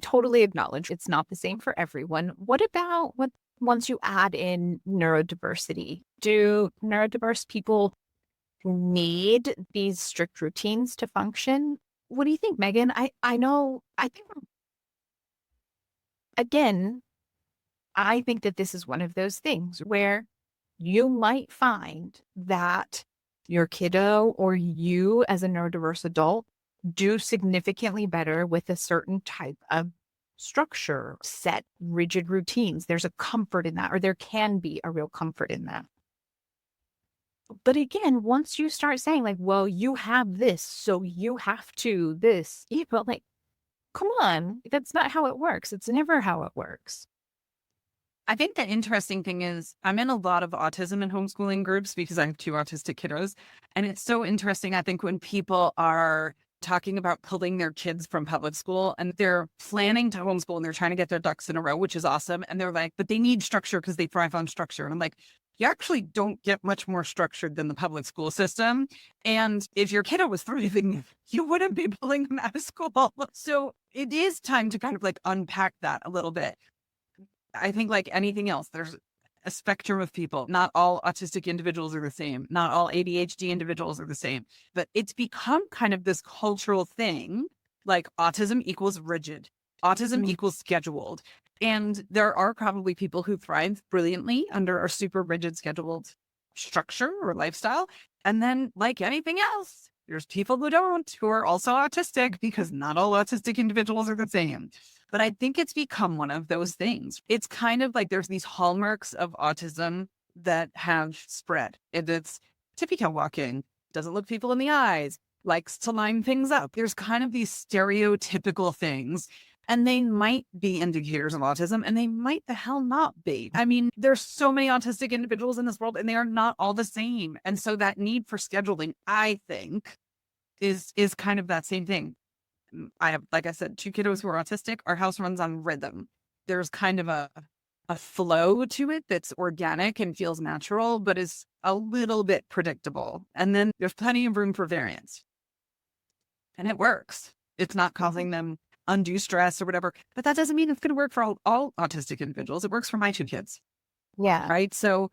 totally acknowledge it's not the same for everyone. What about once you add in neurodiversity? Do neurodiverse people need these strict routines to function? What do you think, Megan? I know, I think, again, I think that this is one of those things where you might find that your kiddo or you as a neurodiverse adult do significantly better with a certain type of structure, set rigid routines. There's a comfort in that, or there can be a real comfort in that. But again, once you start saying like, well, you have this, so you have to this, you feel like, come on, that's not how it works. It's never how it works. I think the interesting thing is I'm in a lot of autism and homeschooling groups because I have two autistic kiddos. And it's so interesting, I think, when people are talking about pulling their kids from public school and they're planning to homeschool and they're trying to get their ducks in a row, which is awesome. And they're like, but they need structure because they thrive on structure. And I'm like, you actually don't get much more structured than the public school system. And if your kiddo was thriving, you wouldn't be pulling them out of school. So it is time to kind of like unpack that a little bit. I think like anything else, there's a spectrum of people. Not all autistic individuals are the same. Not all ADHD individuals are the same. But it's become kind of this cultural thing, like autism equals rigid. Autism equals scheduled. And there are probably people who thrive brilliantly under a super rigid scheduled structure or lifestyle. And then like anything else, there's people who don't, who are also autistic because not all autistic individuals are the same. But I think it's become one of those things. It's kind of like there's these hallmarks of autism that have spread. It's tippy-toe walking, doesn't look people in the eyes, likes to line things up. There's kind of these stereotypical things, and they might be indicators of autism, and they might the hell not be. I mean, there's so many autistic individuals in this world, and they are not all the same. And so that need for scheduling, I think, is kind of that same thing. I have, like I said, two kiddos who are autistic. Our house runs on rhythm. There's kind of a flow to it that's organic and feels natural, but is a little bit predictable. And then there's plenty of room for variance. And it works. It's not causing them undue stress or whatever. But that doesn't mean it's going to work for all autistic individuals. It works for my two kids. Yeah. Right. So,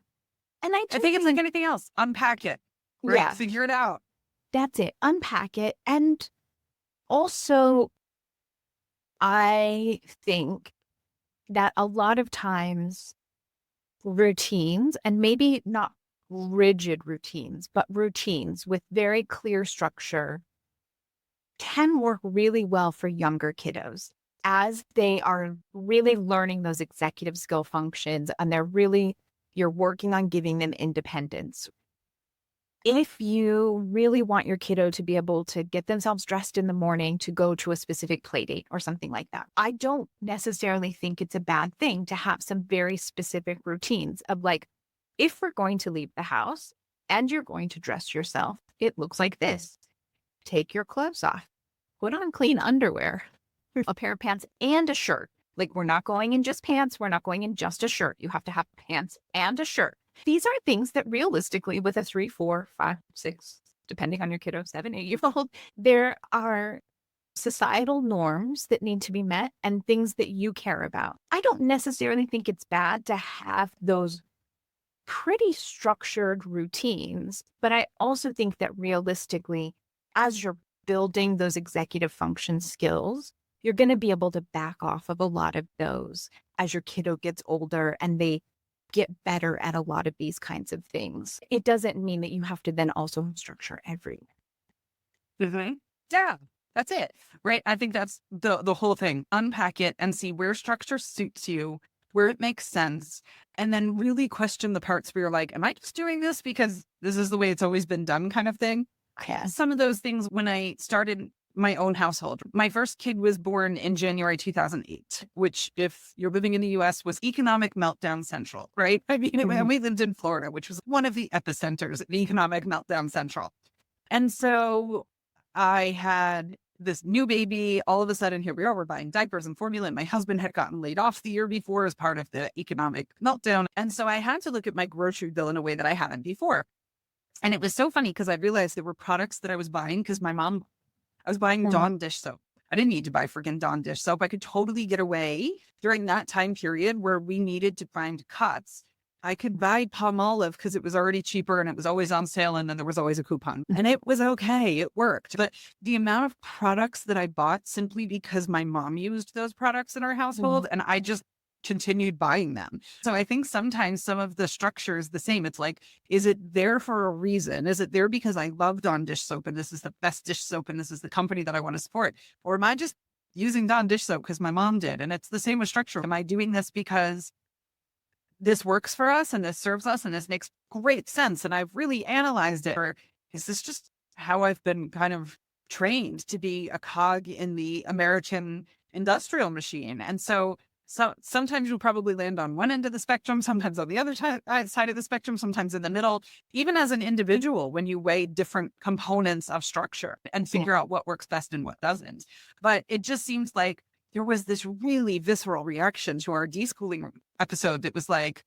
And I think it's like anything else. Unpack it. Right? Yeah. Figure it out. That's it. Unpack it. And also, I think that a lot of times routines, and maybe not rigid routines, but routines with very clear structure can work really well for younger kiddos as they are really learning those executive skill functions and you're working on giving them independence. If you really want your kiddo to be able to get themselves dressed in the morning to go to a specific play date or something like that, I don't necessarily think it's a bad thing to have some very specific routines of like, if we're going to leave the house and you're going to dress yourself, it looks like this. Take your clothes off, put on clean underwear, a pair of pants and a shirt. Like, we're not going in just pants. We're not going in just a shirt. You have to have pants and a shirt. These are things that realistically with a 3, 4, 5, 6, depending on your kiddo, 7, 8-year-old, there are societal norms that need to be met and things that you care about. I don't necessarily think it's bad to have those pretty structured routines, but I also think that realistically, as you're building those executive function skills, you're going to be able to back off of a lot of those as your kiddo gets older and they get better at a lot of these kinds of things. It doesn't mean that you have to then also structure everything. Yeah, that's it. Right. I think that's the whole thing. Unpack it and see where structure suits you, where it makes sense, and then really question the parts where you're like, am I just doing this because this is the way it's always been done kind of thing? Yeah. Some of those things when I started my own household, my first kid was born in January 2008, which if you're living in the US was economic meltdown central, right? I mean, and we lived in Florida, which was one of the epicenters of economic meltdown central. And so I had this new baby. All of a sudden, here we are, we're buying diapers and formula. And my husband had gotten laid off the year before as part of the economic meltdown. And so I had to look at my grocery bill in a way that I hadn't before. And it was so funny because I realized there were products that I was buying because I was buying Dawn dish soap. I didn't need to buy freaking Dawn dish soap. I could totally get away during that time period where we needed to find cuts. I could buy Palmolive because it was already cheaper and it was always on sale and then there was always a coupon. And it was okay. It worked. But the amount of products that I bought simply because my mom used those products in our household and I just continued buying them. So I think sometimes some of the structure is the same. It's like, is it there for a reason? Is it there because I love Dawn dish soap and this is the best dish soap and this is the company that I want to support? Or am I just using Dawn dish soap because my mom did? And it's the same with structure. Am I doing this because this works for us and this serves us and this makes great sense and I've really analyzed it? Or is this just how I've been kind of trained to be a cog in the American industrial machine? And so sometimes you'll probably land on one end of the spectrum, sometimes on the other side of the spectrum, sometimes in the middle. Even as an individual, when you weigh different components of structure and figure out what works best and what doesn't. But it just seems like there was this really visceral reaction to our deschooling episode that was like,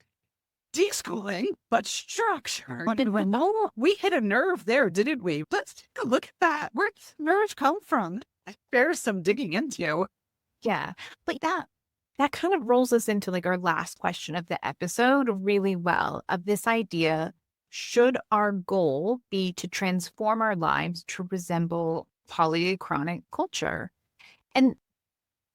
deschooling, but structure. No, we hit a nerve there, didn't we? Let's take a look at that. Where's nerves come from? There's some digging into. Yeah. But that kind of rolls us into like our last question of the episode really well, of this idea, should our goal be to transform our lives to resemble polychronic culture? And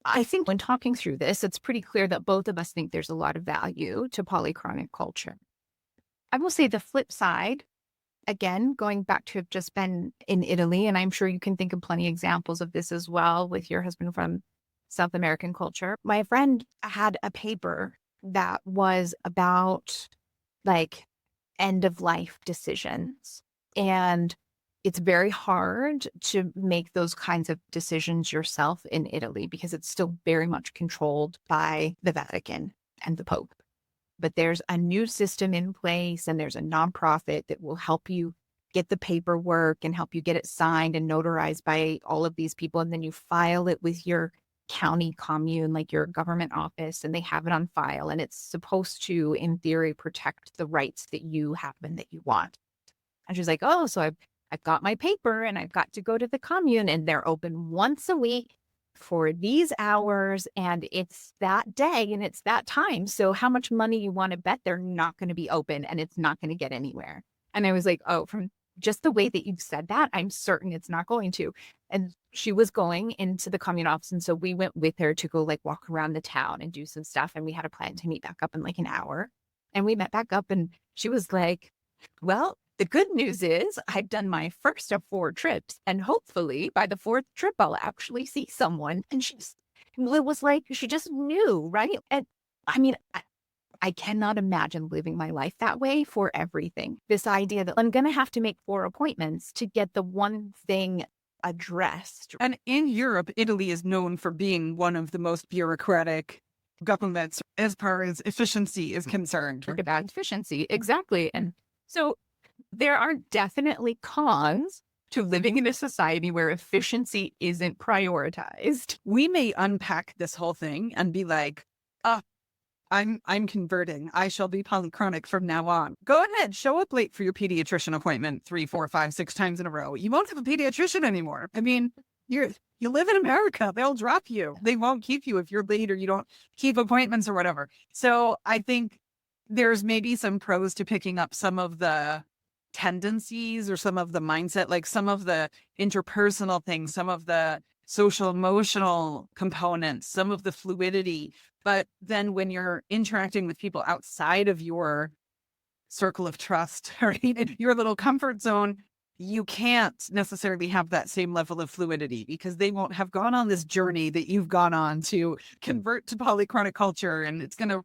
I think when talking through this, it's pretty clear that both of us think there's a lot of value to polychronic culture. I will say the flip side, again, going back to have just been in Italy, and I'm sure you can think of plenty of examples of this as well with your husband from South American culture. My friend had a paper that was about like end of life decisions. And it's very hard to make those kinds of decisions yourself in Italy because it's still very much controlled by the Vatican and the Pope. But there's a new system in place and there's a nonprofit that will help you get the paperwork and help you get it signed and notarized by all of these people. And then you file it with your county commune, like your government office, and they have it on file. And it's supposed to, in theory, protect the rights that you have and that you want. And she's like, oh, so I've got my paper and I've got to go to the commune and they're open once a week for these hours and it's that day and it's that time. So how much money you want to bet they're not going to be open and it's not going to get anywhere? And I was like, oh, from just the way that you've said that, I'm certain it's not going to. And she was going into the commune office. And so we went with her to go like walk around the town and do some stuff. And we had a plan to meet back up in like an hour. And we met back up and she was like, well, the good news is I've done my first of 4 trips. And hopefully by the 4th trip, I'll actually see someone. And it was like, she just knew, right? And I mean, I cannot imagine living my life that way for everything. This idea that I'm going to have to make 4 appointments to get the one thing addressed. And in Europe, Italy is known for being one of the most bureaucratic governments as far as efficiency is concerned. About efficiency, exactly. And so there are definitely cons to living in a society where efficiency isn't prioritized. We may unpack this whole thing and be like, I'm converting. I shall be polychronic from now on. Go ahead, show up late for your pediatrician appointment 3, 4, 5, 6 times in a row. You won't have a pediatrician anymore. I mean, you live in America. They'll drop you. They won't keep you if you're late or you don't keep appointments or whatever. So I think there's maybe some pros to picking up some of the tendencies or some of the mindset, like some of the interpersonal things, some of the social emotional components, some of the fluidity. But then when you're interacting with people outside of your circle of trust, right, in your little comfort zone, you can't necessarily have that same level of fluidity because they won't have gone on this journey that you've gone on to convert to polychronic culture. And it's gonna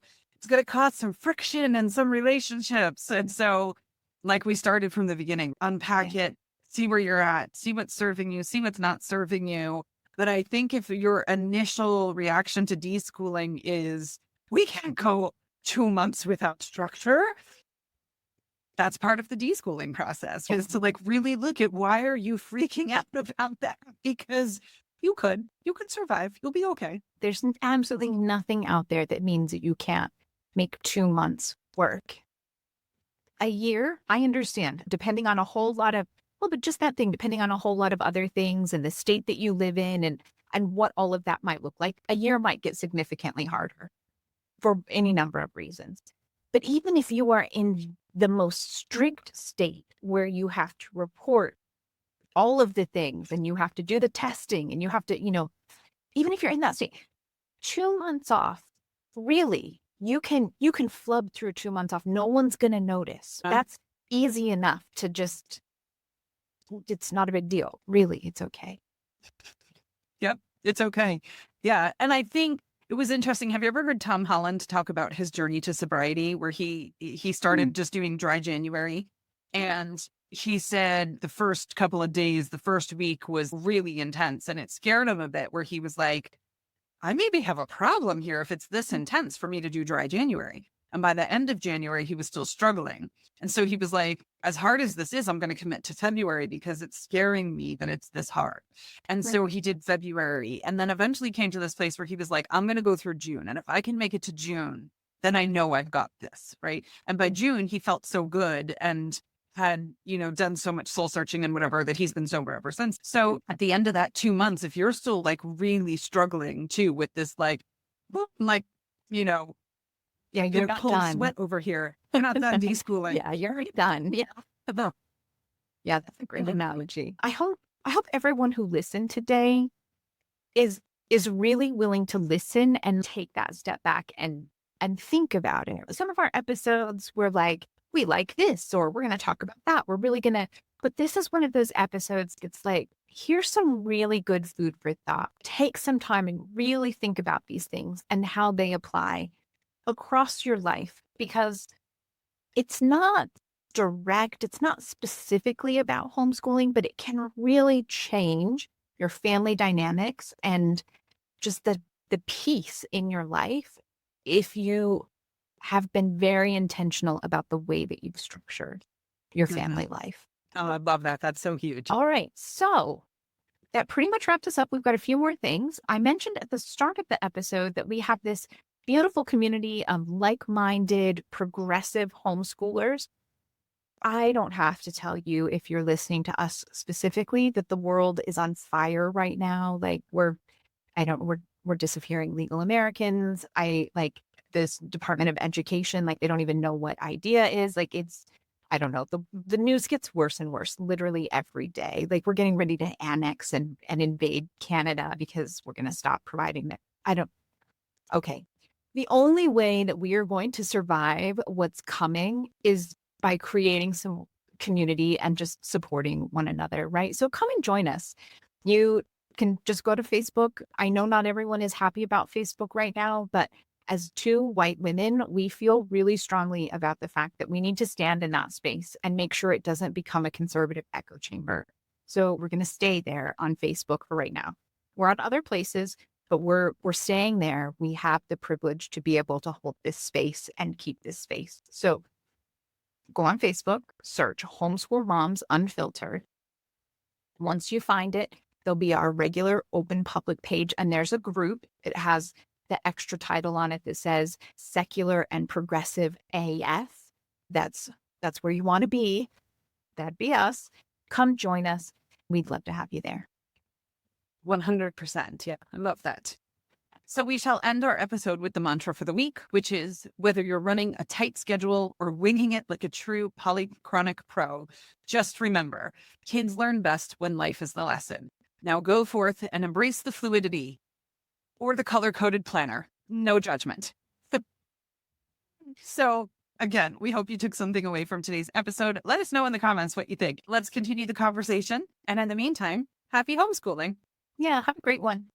cause some friction and some relationships. And so, like we started from the beginning, unpack it, see where you're at, see what's serving you, see what's not serving you. But I think if your initial reaction to deschooling is we can't go 2 months without structure, that's part of the deschooling process, is to like really look at why are you freaking out about that? Because you could survive. You'll be okay. There's absolutely nothing out there that means that you can't make 2 months work. A year, I understand, depending on a whole lot of, well, but just that thing, depending on a whole lot of other things and the state that you live in and what all of that might look like, a year might get significantly harder for any number of reasons. But even if you are in the most strict state where you have to report all of the things and you have to do the testing and you have to, even if you're in that state, 2 months off, really, you can flub through 2 months off. No one's going to notice. That's easy enough to just, it's not a big deal. Really, it's okay. Yep, it's okay. Yeah. And I think it was interesting. Have you ever heard Tom Holland talk about his journey to sobriety, where he started just doing dry January? And he said the first couple of days, the first week was really intense and it scared him a bit, where he was like, I maybe have a problem here if it's this intense for me to do dry January. And by the end of January, he was still struggling. And so he was like, as hard as this is, I'm going to commit to February because it's scaring me that it's this hard. And so he did February, and then eventually came to this place where he was like, I'm going to go through June. And if I can make it to June, then I know I've got this. Right. And by June, he felt so good and had, done so much soul searching and whatever that he's been sober ever since. So at the end of that 2 months, if you're still like really struggling too with this, Yeah, you're not cold done. sweat over here. You're not done deschooling. Yeah, you're already done. Yeah. Yeah, that's a great analogy. I hope everyone who listened today is really willing to listen and take that step back and think about it. Some of our episodes were like, we like this, or we're going to talk about that. We're really going to, but this is one of those episodes. It's like, here's some really good food for thought. Take some time and really think about these things and how they apply across your life, because it's not direct, it's not specifically about homeschooling, but it can really change your family dynamics and just the peace in your life if you have been very intentional about the way that you've structured your family life. Oh, I love that. That's so huge. All right. So that pretty much wraps us up. We've got a few more things. I mentioned at the start of the episode that we have this beautiful community of like-minded, progressive homeschoolers. I don't have to tell you, if you're listening to us specifically, that the world is on fire right now. Like we're disappearing legal Americans. This Department of Education, like they don't even know what IDEA is. Like I don't know. The news gets worse and worse literally every day. Like we're getting ready to annex and invade Canada because we're going to stop providing that. Okay. The only way that we are going to survive what's coming is by creating some community and just supporting one another, right? So come and join us. You can just go to Facebook. I know not everyone is happy about Facebook right now, but as two white women, we feel really strongly about the fact that we need to stand in that space and make sure it doesn't become a conservative echo chamber. So we're going to stay there on Facebook for right now. We're on other places, but we're staying there. We have the privilege to be able to hold this space and keep this space. So go on Facebook, search Homeschool Moms Unfiltered. Once you find it, there'll be our regular open public page, and there's a group. It has the extra title on it that says Secular and Progressive AF. That's where you want to be. That'd be us. Come join us. We'd love to have you there. 100%. Yeah, I love that. So we shall end our episode with the mantra for the week, which is, whether you're running a tight schedule or winging it like a true polychronic pro, just remember, kids learn best when life is the lesson. Now go forth and embrace the fluidity or the color-coded planner. No judgment. So again, we hope you took something away from today's episode. Let us know in the comments what you think. Let's continue the conversation. And in the meantime, happy homeschooling. Yeah, have a great one.